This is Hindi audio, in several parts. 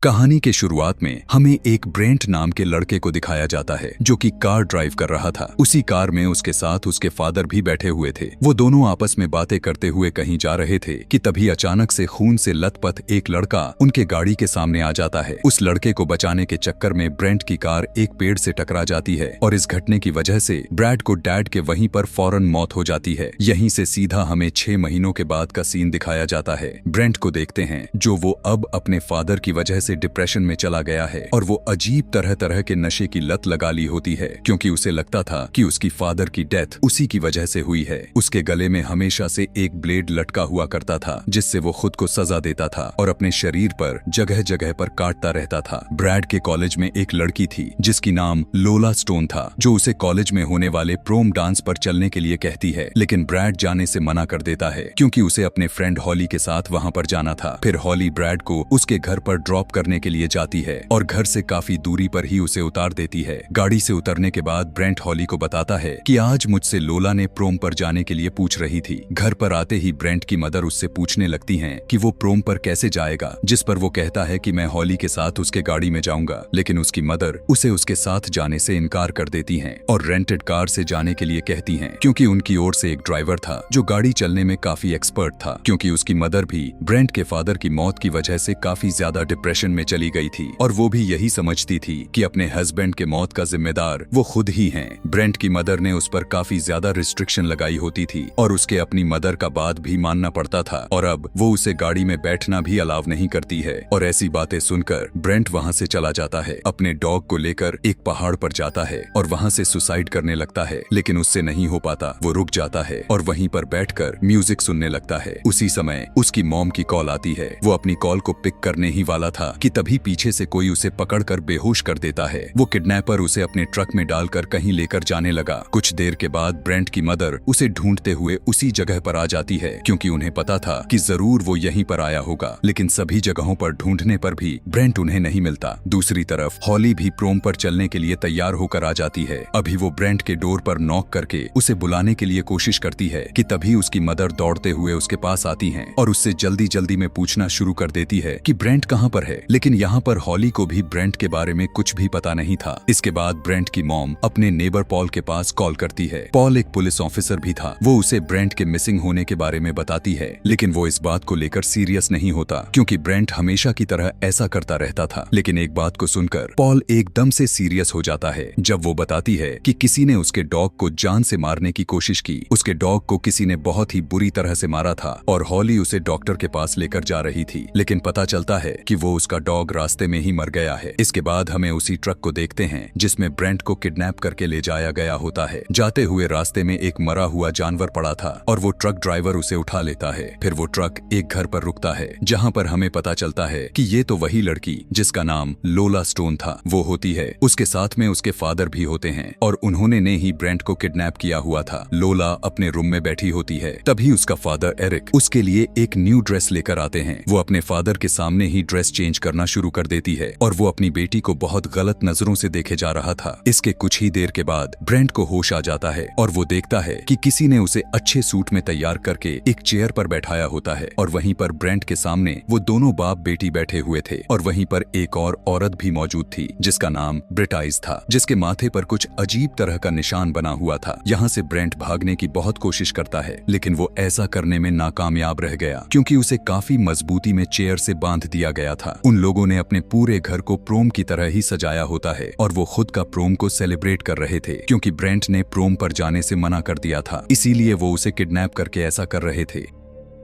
कहानी के शुरुआत में हमें एक ब्रेंट नाम के लड़के को दिखाया जाता है जो कि कार ड्राइव कर रहा था। उसी कार में उसके साथ उसके फादर भी बैठे हुए थे। वो दोनों आपस में बातें करते हुए कहीं जा रहे थे कि तभी अचानक से खून से लथपथ एक लड़का उनके गाड़ी के सामने आ जाता है। उस लड़के को बचाने के चक्कर में ब्रेंट की कार एक पेड़ से टकरा जाती है और इस घटने की वजह से ब्रैड को डैड के वहीं पर फौरन मौत हो जाती है। यहीं से सीधा हमें 6 महीनों के बाद का सीन दिखाया जाता है। ब्रेंट को देखते हैं जो वो अब अपने फादर की वजह से डिप्रेशन में चला गया है और वो अजीब तरह तरह के नशे की लत लगा ली होती है क्योंकि उसे लगता था कि उसकी फादर की डेथ उसी की वजह से हुई है। उसके गले में हमेशा से एक ब्लेड लटका हुआ करता था जिससे वो खुद को सजा देता था और अपने शरीर पर जगह जगह पर काटता रहता था। ब्रैड के कॉलेज में एक लड़की थी जिसकी नाम लोला स्टोन था जो उसे कॉलेज में होने वाले प्रोम डांस पर चलने के लिए कहती है, लेकिन ब्रैड जाने से मना कर देता है क्योंकि उसे अपने फ्रेंड हॉली के साथ वहां पर जाना था। फिर हॉली ब्रैड को उसके घर पर ड्रॉप करने के लिए जाती है और घर से काफी दूरी पर ही उसे उतार देती है। गाड़ी से उतरने के बाद ब्रेंट हॉली को बताता है कि आज मुझसे लोला ने प्रोम पर जाने के लिए पूछ रही थी। घर पर आते ही ब्रेंट की मदर उससे पूछने लगती हैं कि वो प्रोम पर कैसे जाएगा, जिस पर वो कहता है कि मैं हॉली के साथ उसके गाड़ी में जाऊंगा, लेकिन उसकी मदर उसे उसके साथ जाने से इनकार कर देती हैं और रेंटेड कार से जाने के लिए कहती हैं क्योंकि उनकी ओर से एक ड्राइवर था जो गाड़ी चलने में काफी एक्सपर्ट था। क्योंकि उसकी मदर भी ब्रेंट के फादर की मौत की वजह से काफी ज्यादा डिप्रेशन में चली गई थी और वो भी यही समझती थी कि अपने हस्बैंड के मौत का जिम्मेदार वो खुद ही हैं। ब्रेंट की मदर ने उस पर काफी ज्यादा रिस्ट्रिक्शन लगाई होती थी और उसके अपनी मदर का बात भी मानना पड़ता था और अब वो उसे गाड़ी में बैठना भी अलाव नहीं करती है। और ऐसी बातें सुनकर ब्रेंट वहाँ से चला जाता है, अपने डॉग को लेकर एक पहाड़ पर जाता है और वहाँ से सुसाइड करने लगता है, लेकिन उससे नहीं हो पाता। वो रुक जाता है और वहीं पर बैठकर म्यूजिक सुनने लगता है। उसी समय उसकी मॉम की कॉल आती है। वो अपनी कॉल को पिक करने ही वाला था कि तभी पीछे से कोई उसे पकड़कर बेहोश कर देता है। वो किडनैपर उसे अपने ट्रक में डालकर कहीं लेकर जाने लगा। कुछ देर के बाद ब्रेंट की मदर उसे ढूंढते हुए उसी जगह पर आ जाती है क्योंकि उन्हें पता था कि जरूर वो यहीं पर आया होगा, लेकिन सभी जगहों पर ढूंढने पर भी ब्रेंट उन्हें नहीं मिलता। दूसरी तरफ हॉली भी प्रोम पर चलने के लिए तैयार होकर आ जाती है। अभी वो ब्रेंट के डोर पर नॉक करके उसे बुलाने के लिए कोशिश करती है कि तभी उसकी मदर दौड़ते हुए उसके पास आती हैं और उससे जल्दी जल्दी में पूछना शुरू कर देती है कि ब्रेंट कहाँ पर है। लेकिन यहाँ पर हॉली को भी ब्रेंट के बारे में कुछ भी पता नहीं था। इसके बाद ब्रेंट की मॉम अपने नेबर पॉल के पास कॉल करती है। पॉल एक पुलिस ऑफिसर भी था। वो उसे ब्रेंट के मिसिंग होने के बारे में बताती है, लेकिन वो इस बात को लेकर सीरियस नहीं होता क्योंकि ब्रेंट हमेशा की तरह ऐसा करता रहता था। लेकिन एक बात को सुनकर पॉल एकदम से सीरियस हो जाता है जब वो बताती है कि किसी ने उसके डॉग को जान से मारने की कोशिश की। उसके डॉग को किसी ने बहुत ही बुरी तरह से मारा था और हॉली उसे डॉक्टर के पास लेकर जा रही थी, लेकिन पता चलता है कि वो उसका डॉग रास्ते में ही मर गया है। इसके बाद हमें उसी ट्रक को देखते हैं जिसमें ब्रेंट को किडनैप करके ले जाया गया होता है। जाते हुए रास्ते में एक मरा हुआ जानवर पड़ा था और वो ट्रक ड्राइवर उसे उठा लेता है। फिर वो ट्रक एक घर पर रुकता है जहाँ पर हमें पता चलता है कि ये तो वही लड़की जिसका नाम लोला स्टोन था वो होती है। उसके साथ में उसके फादर भी होते हैं और उन्होंने ने ही ब्रेंट को किडनैप किया हुआ था। लोला अपने रूम में बैठी होती है, तभी उसका फादर एरिक उसके लिए एक न्यू ड्रेस लेकर आते हैं। वो अपने फादर के सामने ही ड्रेस चेंज करना शुरू कर देती है और वो अपनी बेटी को बहुत गलत नजरों से देखे जा रहा था। इसके कुछ ही देर के बाद ब्रेंट को होश आ जाता है और वो देखता है कि किसी ने उसे अच्छे सूट में तैयार करके एक चेयर पर बैठाया होता है और वहीं पर ब्रेंट के सामने वो दोनों बाप बेटी बैठे हुए थे और वहीं पर एक और औरत भी मौजूद थी जिसका नाम ब्रिटाइज था, जिसके माथे पर कुछ अजीब तरह का निशान बना हुआ था। यहाँ से ब्रेंट भागने की बहुत कोशिश करता है, लेकिन वो ऐसा करने में नाकामयाब रह गया क्योंकि उसे काफी मजबूती में चेयर से बांध दिया गया था। उन लोगों ने अपने पूरे घर को प्रोम की तरह ही सजाया होता है और वो खुद का प्रोम को सेलिब्रेट कर रहे थे क्योंकि ब्रेंट ने प्रोम पर जाने से मना कर दिया था, इसीलिए वो उसे किडनैप करके ऐसा कर रहे थे।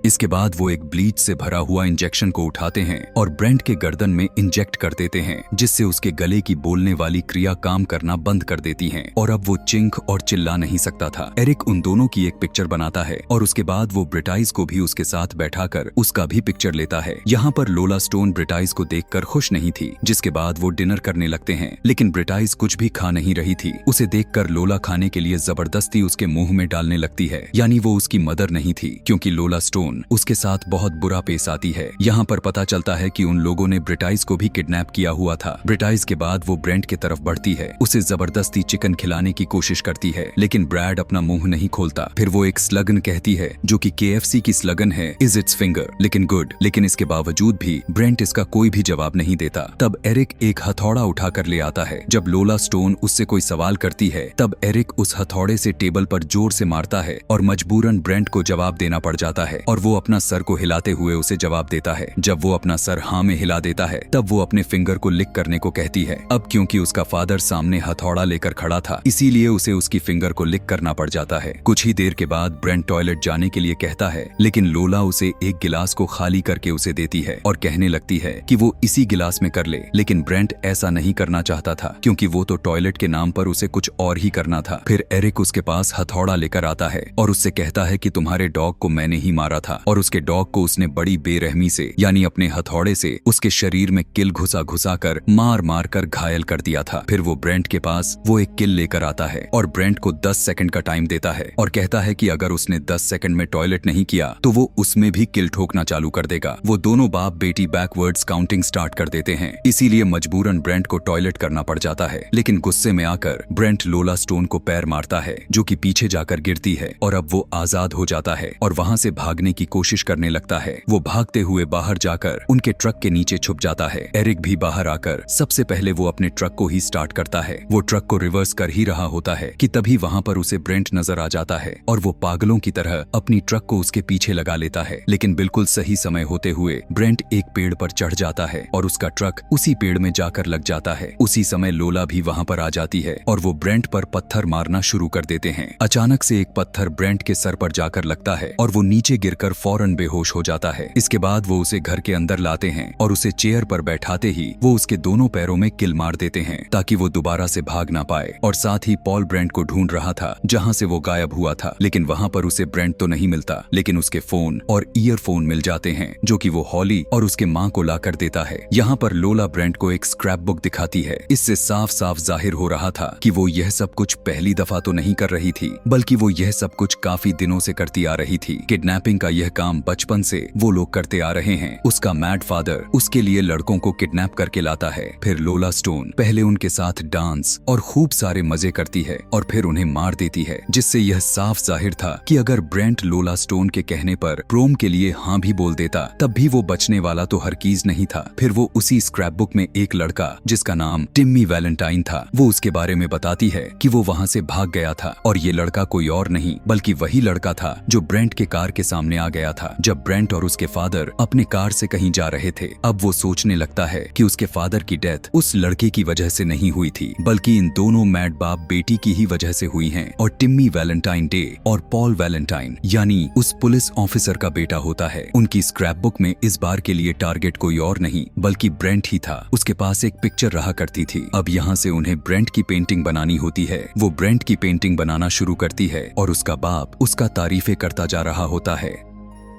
इसके बाद वो एक ब्लीच से भरा हुआ इंजेक्शन को उठाते हैं और ब्रेंट के गर्दन में इंजेक्ट कर देते हैं जिससे उसके गले की बोलने वाली क्रिया काम करना बंद कर देती है और अब वो चिंख और चिल्ला नहीं सकता था। एरिक उन दोनों की एक पिक्चर बनाता है और उसके बाद वो ब्रिटाइज को भी उसके साथ बैठाकर उसका भी पिक्चर लेता है। यहाँ पर लोला स्टोन ब्रिटाइज को देखकर खुश नहीं थी, जिसके बाद वो डिनर करने लगते हैं, लेकिन ब्रिटाइज कुछ भी खा नहीं रही थी। उसे देखकर लोला खाने के लिए जबरदस्ती उसके मुंह में डालने लगती है, यानी वो उसकी मदर नहीं थी क्योंकि लोला स्टोन स्टोन उसके साथ बहुत बुरा पेश आती है। यहाँ पर पता चलता है कि उन लोगों ने ब्रिटाइस को भी किडनैप किया हुआ था। ब्रिटाइस के बाद वो ब्रेंट की तरफ बढ़ती है, उसे जबरदस्ती चिकन खिलाने की कोशिश करती है, लेकिन ब्रैड अपना मुंह नहीं खोलता। फिर वो एक स्लगन कहती है जो कि KFC की स्लगन है, इज इट्स फिंगर, लेकिन गुड। लेकिन इसके बावजूद भी ब्रेंट इसका कोई भी जवाब नहीं देता। तब एरिक एक हथौड़ा उठा कर ले आता है। जब लोला स्टोन उससे कोई सवाल करती है तब एरिक उस हथौड़े से टेबल पर जोर से मारता है और मजबूरन ब्रेंट को जवाब देना पड़ जाता है और वो अपना सर को हिलाते हुए उसे जवाब देता है। जब वो अपना सर हाँ में हिला देता है तब वो अपने फिंगर को लिक करने को कहती है। अब क्योंकि उसका फादर सामने हथौड़ा लेकर खड़ा था इसीलिए उसे उसकी फिंगर को लिक करना पड़ जाता है। कुछ ही देर के बाद ब्रेंट टॉयलेट जाने के लिए कहता है, लेकिन लोला उसे एक गिलास को खाली करके उसे देती है और कहने लगती है कि वो इसी गिलास में कर ले। लेकिन ब्रेंट ऐसा नहीं करना चाहता था क्योंकि वो तो टॉयलेट के नाम पर उसे कुछ और ही करना था। फिर एरिक उसके पास हथौड़ा लेकर आता है और उससे कहता है कि तुम्हारे डॉग को मैंने ही मारा था और उसके डॉग को उसने बड़ी बेरहमी से यानी अपने हथौड़े से उसके शरीर में किल घुसा घुसा कर मार कर घायल कर दिया था। फिर वो ब्रेंट के पास वो एक किल लेकर आता है और ब्रेंट को 10 सेकंड का टाइम देता है और कहता है कि अगर उसने 10 सेकंड में टॉयलेट नहीं किया तो वो उसमें भी किल ठोकना चालू कर देगा। वो दोनों बाप बेटी बैकवर्ड्स काउंटिंग स्टार्ट कर देते हैं, इसीलिए मजबूरन ब्रेंट को टॉयलेट करना पड़ जाता है। लेकिन गुस्से में आकर ब्रेंट लोला स्टोन को पैर मारता है जो कि पीछे जाकर गिरती है और अब वो आजाद हो जाता है और वहां से भागने की कोशिश करने लगता है। वो भागते हुए बाहर जाकर उनके ट्रक के नीचे छुप जाता है। एरिक भी बाहर आकर सबसे पहले वो अपने ट्रक को ही स्टार्ट करता है। वो ट्रक को रिवर्स कर ही रहा होता है कि तभी वहां पर उसे ब्रेंट नजर आ जाता है और वो पागलों की तरह अपनी ट्रक को उसके पीछे लगा लेता है। लेकिन बिल्कुल सही समय होते हुए ब्रेंट एक पेड़ पर चढ़ जाता है और उसका ट्रक उसी पेड़ में जाकर लग जाता है। उसी समय लोला भी वहां पर आ जाती है और वो ब्रेंट पर पत्थर मारना शुरू कर देते हैं। अचानक से एक पत्थर ब्रेंट के सर पर जाकर लगता है और वो नीचे गिरकर फौरन बेहोश हो जाता है। इसके बाद वो उसे घर के अंदर लाते हैं और उसे चेयर पर बैठाते ही वो उसके दोनों पैरों में किल मार देते हैं ताकि वो दोबारा से भाग ना पाए। और साथ ही पॉल ब्रेंट को ढूंढ रहा था जहां से वो गायब हुआ था, लेकिन वहां पर उसे ब्रेंट तो नहीं मिलता, लेकिन उसके फोन और ईयरफोन मिल जाते हैं जो कि वो हॉली और उसके माँ को ला कर देता है। यहाँ पर लोला ब्रेंट को एक स्क्रैप बुक दिखाती है। इससे साफ साफ जाहिर हो रहा था कि वो यह सब कुछ पहली दफा तो नहीं कर रही थी, बल्कि वो यह सब कुछ काफी दिनों से करती आ रही थी। किडनैपिंग का यह काम बचपन से वो लोग करते आ रहे हैं। उसका मैड फादर उसके लिए लड़कों को किडनैप करके लाता है। फिर लोला स्टोन पहले उनके साथ डांस और खूब सारे मजे करती है और फिर उन्हें मार देती है, जिससे यह साफ जाहिर था कि अगर ब्रेंट लोला स्टोन के कहने पर प्रोम के लिए हाँ भी बोल देता तब भी वो बचने वाला तो हरगिज नहीं था। फिर वो उसी स्क्रैप बुक में एक लड़का जिसका नाम टिम्मी वैलेंटाइन था, वो उसके बारे में बताती है कि वो वहाँ से भाग गया था और ये लड़का कोई और नहीं बल्कि वही लड़का था जो ब्रेंट के कार के सामने आ गया था जब ब्रेंट और उसके फादर अपने कार से कहीं जा रहे थे। अब वो सोचने लगता है कि उसके फादर की डेथ उस लड़के की वजह से नहीं हुई थी, बल्कि इन दोनों मैड बाप बेटी की ही वजह से हुई हैं। और टिम्मी वैलेंटाइन डे और पॉल वैलेंटाइन यानी उस पुलिस ऑफिसर का बेटा होता है। उनकी स्क्रैप बुक में इस बार के लिए टारगेट कोई और नहीं बल्कि ब्रेंट ही था। उसके पास एक पिक्चर रहा करती थी। अब यहाँ से उन्हें ब्रेंट की पेंटिंग बनानी होती है। वो ब्रेंट की पेंटिंग बनाना शुरू करती है और उसका बाप उसका तारीफें करता जा रहा होता है।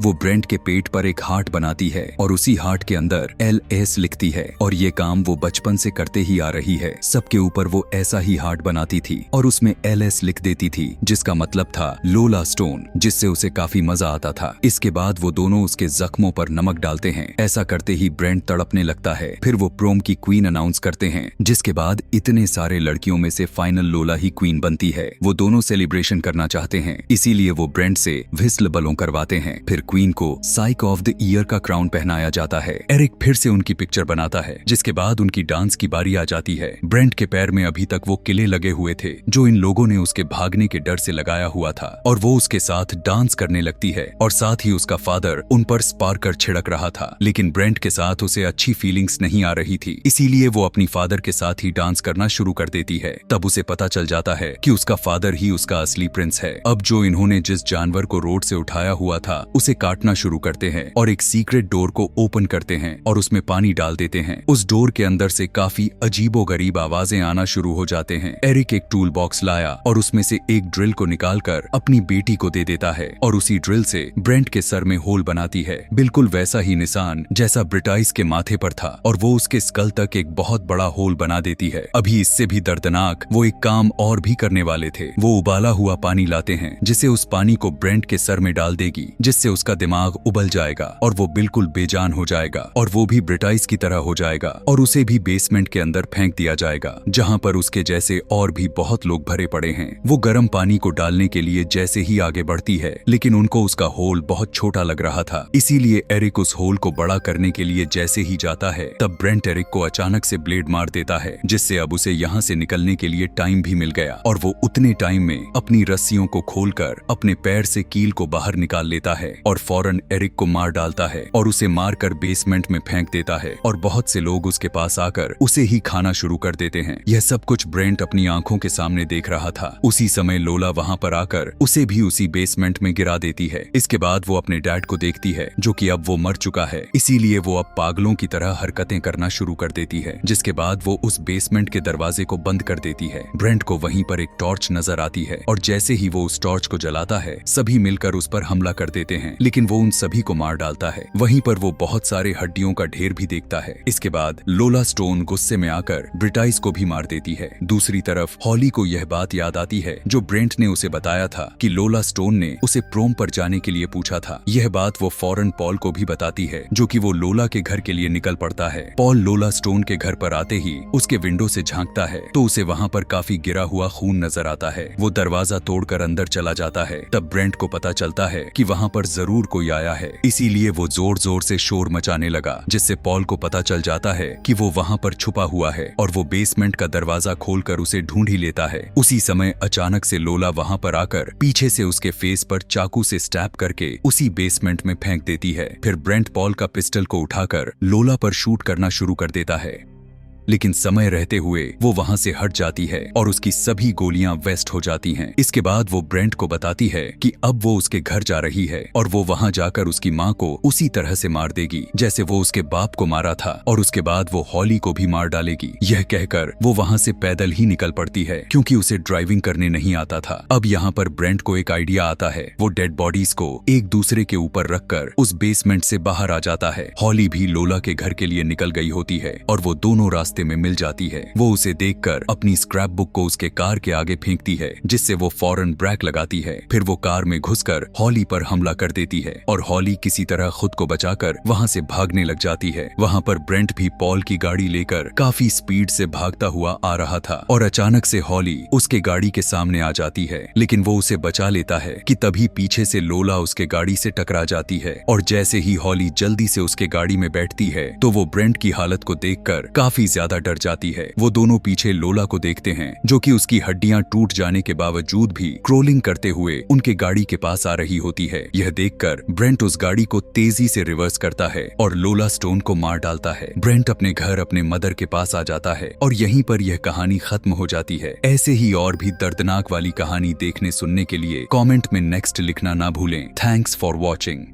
वो ब्रेंट के पेट पर एक हार्ट बनाती है और उसी हार्ट के अंदर LS लिखती है और ये काम वो बचपन से करते ही आ रही है। सबके ऊपर वो ऐसा ही हार्ट बनाती थी और उसमें LS लिख देती थी जिसका मतलब था लोला स्टोन, जिससे उसे काफी मजा आता था। इसके बाद वो दोनों उसके जख्मों पर नमक डालते हैं। ऐसा करते ही ब्रेंट तड़पने लगता है। फिर वो प्रोम की क्वीन अनाउंस करते हैं, जिसके बाद इतने सारे लड़कियों में से फाइनल लोला ही क्वीन बनती है। वो दोनों सेलिब्रेशन करना चाहते हैं, इसीलिए वो ब्रेंट से व्हिस्ल बलों करवाते हैं। फिर क्वीन को साइक ऑफ द ईयर का क्राउन पहनाया जाता है। एरिक फिर से उनकी पिक्चर बनाता है, जिसके बाद उनकी डांस की बारी आ जाती है। ब्रेंट के पैर में अभी तक वो किले लगे हुए थे जो इन लोगों ने उसके भागने के डर से लगाया हुआ था और वो उसके साथ डांस करने लगती है और साथ ही उसका फादर उन पर स्पार्कर छिड़क रहा था। लेकिन ब्रेंट के साथ उसे अच्छी फीलिंग्स नहीं आ रही थी, इसीलिए वो अपनी फादर के साथ ही डांस करना शुरू कर देती है। तब उसे पता चल जाता है कि उसका फादर ही उसका असली प्रिंस है। अब जो इन्होंने जिस जानवर को रोड से उठाया हुआ था उसे काटना शुरू करते हैं और एक सीक्रेट डोर को ओपन करते हैं और उसमें पानी डाल देते हैं। उस डोर के अंदर से काफी अजीबोगरीब आवाजें आना शुरू हो जाते हैं। एरिक एक टूल बॉक्स लाया और उसमें से एक ड्रिल को निकालकर अपनी बेटी को दे देता है और उसी ड्रिल से ब्रेंट के सर में होल बनाती है, बिल्कुल वैसा ही निशान जैसा ब्रिटाइस के माथे पर था, और वो उसके स्कल तक एक बहुत बड़ा होल बना देती है। अभी इससे भी दर्दनाक वो एक काम और भी करने वाले थे। वो उबाला हुआ पानी लाते हैं जिसे उस पानी को ब्रेंट के सर में डाल देगी, जिससे उसका दिमाग उबल जाएगा और वो बिल्कुल बेजान हो जाएगा और वो भी ब्रिटाइस की तरह हो जाएगा और उसे भी बेसमेंट के अंदर फेंक दिया जाएगा, जहां पर उसके जैसे और भी बहुत लोग भरे पड़े हैं। वो गर्म पानी को डालने के लिए जैसे ही आगे बढ़ती है, लेकिन उनको उसका होल बहुत छोटा लग रहा था, इसीलिए एरिक उस होल को बड़ा करने के लिए जैसे ही जाता है तब ब्रेंट एरिक को अचानक से ब्लेड मार देता है, जिससे अब उसे यहाँ से निकलने के लिए टाइम भी मिल गया और वो उतने टाइम में अपनी रस्सियों को खोलकर अपने पैर से कील को बाहर निकाल लेता है और फौरन एरिक को मार डालता है और उसे मारकर बेसमेंट में फेंक देता है और बहुत से लोग उसके पास आकर उसे ही खाना शुरू कर देते हैं। यह सब कुछ ब्रेंट अपनी आंखों के सामने देख रहा था। उसी समय लोला वहाँ पर आकर उसे भी उसी बेसमेंट में गिरा देती है। इसके बाद वो अपने डैड को देखती है, जो कि अब वो मर चुका है, इसीलिए वो अब पागलों की तरह हरकतें करना शुरू कर देती है, जिसके बाद वो उस बेसमेंट के दरवाजे को बंद कर देती है। ब्रेंट को वहीं पर एक टॉर्च नजर आती है और जैसे ही वो उस टॉर्च को जलाता है सभी मिलकर उस पर हमला कर देते हैं, लेकिन वो उन सभी को मार डालता है। वहीं पर वो बहुत सारे हड्डियों का ढेर भी देखता है। इसके बाद लोला स्टोन गुस्से में आकर ब्रिटाइस को भी मार देती है। दूसरी तरफ हॉली को यह बात याद आती है जो ब्रेंट ने उसे बताया था कि लोला स्टोन ने उसे प्रोम पर जाने के लिए पूछा था। यह बात वो फौरन पॉल को भी बताती है, जो कि वो लोला के घर के लिए निकल पड़ता है। पॉल लोला स्टोन के घर पर आते ही उसके विंडो से झांकता है तो उसे वहाँ पर काफी गिरा हुआ खून नजर आता है। वो दरवाजा तोड़कर अंदर चला जाता है। तब ब्रेंट को पता चलता है कि वहाँ पर जरूर कोई आया है, इसीलिए वो जोर जोर से शोर मचाने लगा, जिससे पॉल को पता चल जाता है कि वो वहाँ पर छुपा हुआ है और वो बेसमेंट का दरवाजा खोलकर उसे ढूंढ ही लेता है। उसी समय अचानक से लोला वहाँ पर आकर पीछे से उसके फेस पर चाकू से स्टैब करके उसी बेसमेंट में फेंक देती है। फिर ब्रेंट पॉल का पिस्टल को उठाकर लोला पर शूट करना शुरू कर देता है, लेकिन समय रहते हुए वो वहां से हट जाती है और उसकी सभी गोलियां वेस्ट हो जाती हैं। इसके बाद वो ब्रेंट को बताती है कि अब वो उसके घर जा रही है और वो वहां जाकर उसकी माँ को उसी तरह से मार देगी जैसे वो उसके बाप को मारा था, और उसके बाद वो हॉली को भी मार डालेगी। यह कहकर वो वहां से पैदल ही निकल पड़ती है, क्योंकि उसे ड्राइविंग करने नहीं आता था। अब यहाँ पर ब्रेंट को एक आइडिया आता है। वो डेड बॉडीज को एक दूसरे के ऊपर रखकर उस बेसमेंट से बाहर आ जाता है। हॉली भी लोला के घर के लिए निकल गई होती है और वो दोनों रास्ते में मिल जाती है। वो उसे देखकर अपनी स्क्रैप बुक को उसके कार के आगे फेंकती है, जिससे वो फौरन ब्रेक लगाती है। फिर वो कार में घुसकर हॉली पर हमला कर देती है और हॉली किसी तरह खुद को बचाकर वहां से भागने लग जाती है। वहां पर ब्रेंट भी पॉल की गाड़ी लेकर काफी स्पीड से भागता हुआ आ रहा था और अचानक से हॉली उसके गाड़ी के सामने आ जाती है, लेकिन वो उसे बचा लेता है कि तभी पीछे से लोला उसके गाड़ी से टकरा जाती है और जैसे ही हॉली जल्दी से उसके गाड़ी में बैठती है तो वो ब्रेंट की हालत को देखकर काफी ज्यादा डर जाती है। वो दोनों पीछे लोला को देखते हैं, जो कि उसकी हड्डियां टूट जाने के बावजूद भी क्रोलिंग करते हुए उनके गाड़ी के पास आ रही होती है। यह देखकर ब्रेंट उस गाड़ी को तेजी से रिवर्स करता है और लोला स्टोन को मार डालता है। ब्रेंट अपने घर अपने मदर के पास आ जाता है और यहीं पर यह कहानी खत्म हो जाती है। ऐसे ही और भी दर्दनाक वाली कहानी देखने सुनने के लिए कमेंट में नेक्स्ट लिखना ना भूलें। Thanks for watching.